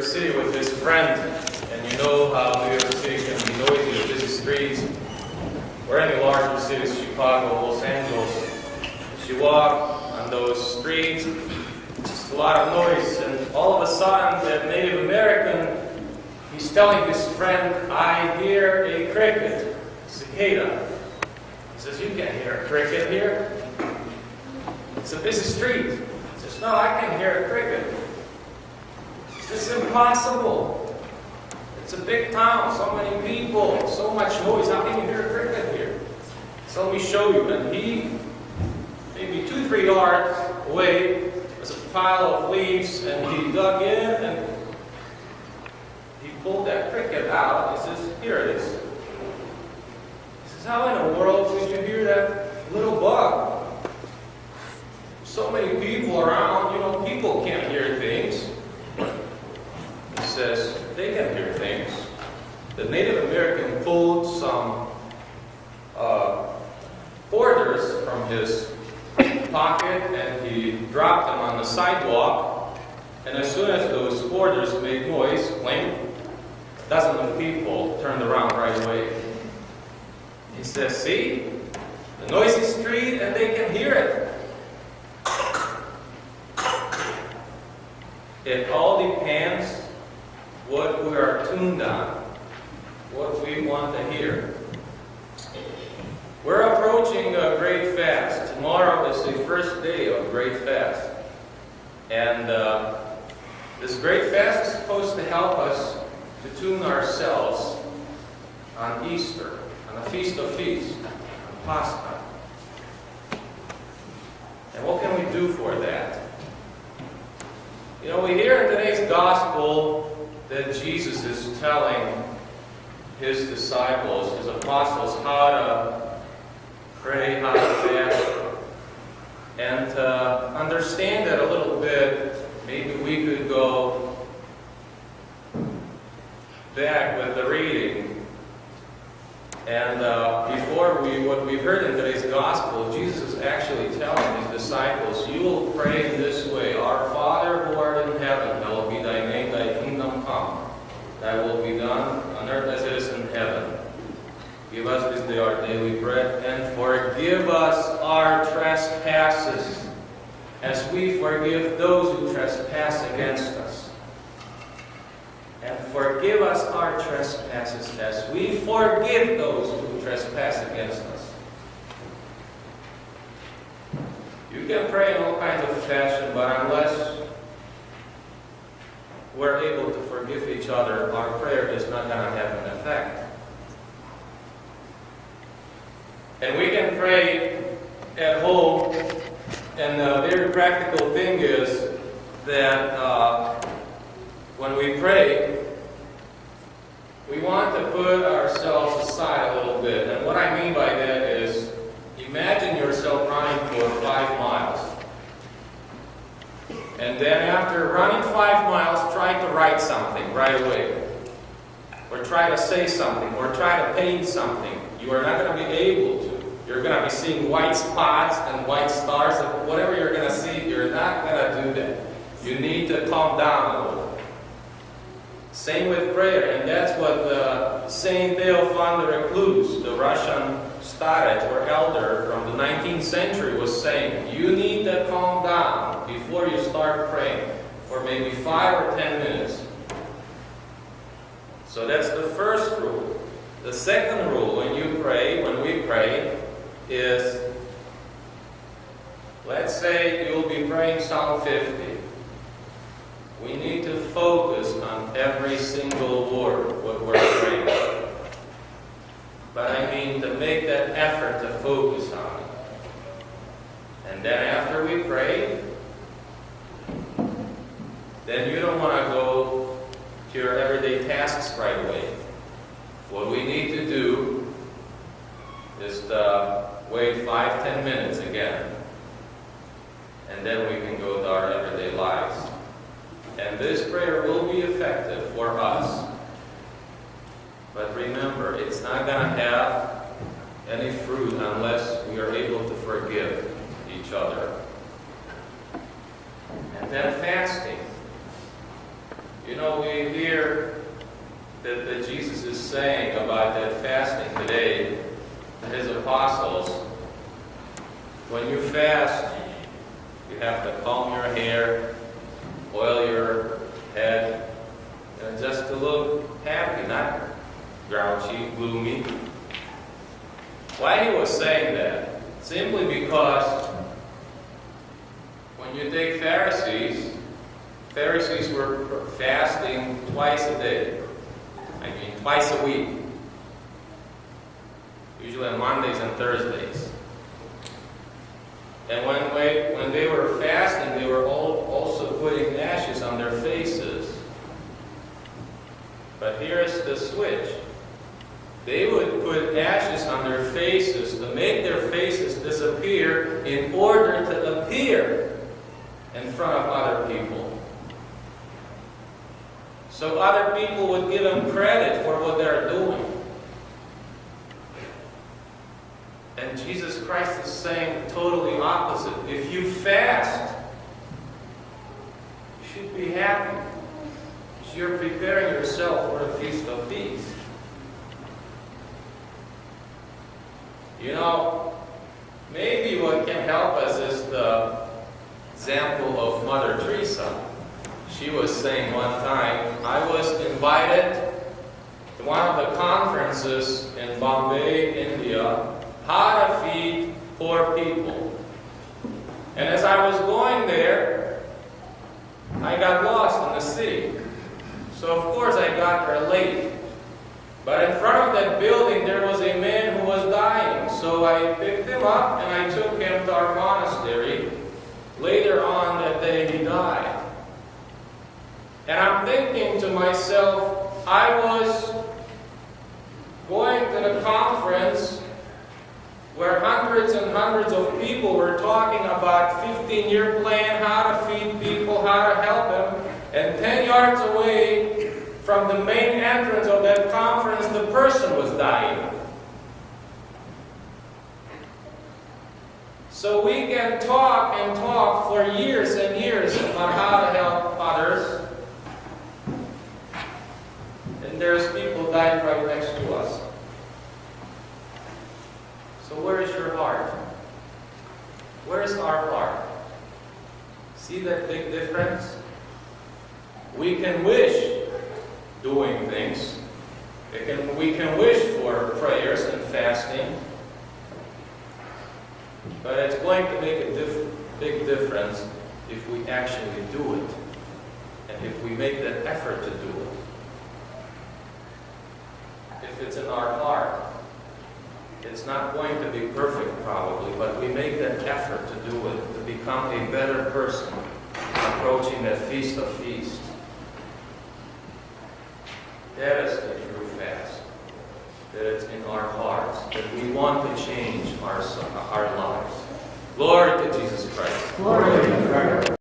City with his friend, and you know how New York City can be noisy with busy streets, or any larger cities, Chicago, Los Angeles. As you walk on those streets, just a lot of noise, and all of a sudden that Native American, he's telling his friend, "I hear a cricket, a cicada." He says, "You can't hear a cricket here. It's a busy street." He says, "No, I can hear a cricket. It's impossible. It's a big town, so many people, so much noise. How can you hear a cricket here?" So let me show you. And he, maybe 2-3 yards away, was a pile of leaves, and he dug in and he pulled that cricket out. He says, "Here it is." He says, "How in the world could you hear that little bug? So many people around, people can't hear things." He says, "They can hear things." The Native American pulled some quarters from his pocket and he dropped them on the sidewalk. And as soon as those quarters made noise, clink, dozens of people turned around right away. He says, "See? The noisy street, and they can hear it." It all depends what we are tuned on, what we want to hear. We're approaching a great fast. Tomorrow is the first day of great fast. And this great fast is supposed to help us to tune ourselves on Easter, on the Feast of Feasts, on PASCHA. And what can we do for that? We hear in today's gospel that Jesus is telling his disciples, his apostles, how to pray, how to fast. And to understand that a little bit, maybe we could go back with the reading. And what we've heard in today's gospel, Jesus is actually telling his disciples, "You will pray in this way: Our Father who art in heaven, hallowed be thy name, thy kingdom come. Thy will be done on earth as it is in heaven. Give us this day our daily bread, and forgive us our trespasses, as we forgive those who trespass against us. And forgive us our trespasses, as we forgive those who trespass against us." You can pray in all kinds of fashion, but unless we're able to forgive each other, our prayer is not going to have an effect. And we can pray at home, and the very practical thing is that when we pray, we want to put ourselves aside a little bit. And what I mean by that is, imagine yourself running for 5 miles. And then after running 5 miles, try to write something right away. Or try to say something, or try to paint something. You are not going to be able to. You're going to be seeing white spots and white stars. Whatever you're going to see, you're not going to do that. You need to calm down a little. Same with prayer, and that's what Saint Theophan the Recluse, the Russian starets or elder from the 19th century, was saying. You need to calm down before you start praying for maybe 5 or 10 minutes. So that's the first rule. The second rule when we pray, is, let's say you'll be praying Psalm 50. We need to focus on every single word, what we're praying. But I mean to make that effort to focus on it. And then after we pray, then you don't want to go to your everyday tasks right away. What we need to do is to wait 5-10 minutes again. And then we can go to our everyday lives. And this prayer will be effective for us. But remember, it's not going to have any fruit unless we are able to forgive each other. And then fasting. You know, we we hear that Jesus is saying about that fasting today to his apostles. When you fast, you have to comb your hair, oil your head, and just to look happy, not grouchy, gloomy. Why he was saying that? Simply because when you take Pharisees were fasting twice a day. Twice a week. Usually on Mondays and Thursdays. And when they were fasting, they were also putting ashes on their faces. But here's the switch. They would put ashes on their faces to make their faces disappear in order to appear in front of other people. So other people would give them credit for what they're doing. And Jesus Christ is saying totally opposite. If you fast, you should be happy. Because you're preparing yourself for the Feast of Feasts. You know, maybe what can help us is the example of Mother Teresa. She was saying one time, I was invited to one of the conferences in Bombay, India, how to feed poor people. And as I was going there, I got lost in the city. So of course I got there late. But in front of that building there was a man who was dying. So I picked him up and I took him to our monastery. Later on that day he died. And I'm thinking to myself, I was going to the conference where hundreds and hundreds of people were talking about 15-year plan, how to feed people, how to help them. And 10 yards away from the main entrance of that conference, the person was dying. So we can talk and talk for years and years about how to help others. And there's people dying right next to us. So where is your heart? Where is our heart? See that big difference? We can wish doing things. We can wish for prayers and fasting. But it's going to make a big difference if we actually do it. And if we make that effort to do it. If it's in our heart. It's not going to be perfect probably, but we make that effort to do it, to become a better person, approaching that Feast of Feasts. That is the true fast. That it's in our hearts, that we want to change our lives. Glory to Jesus Christ. Glory to Christ.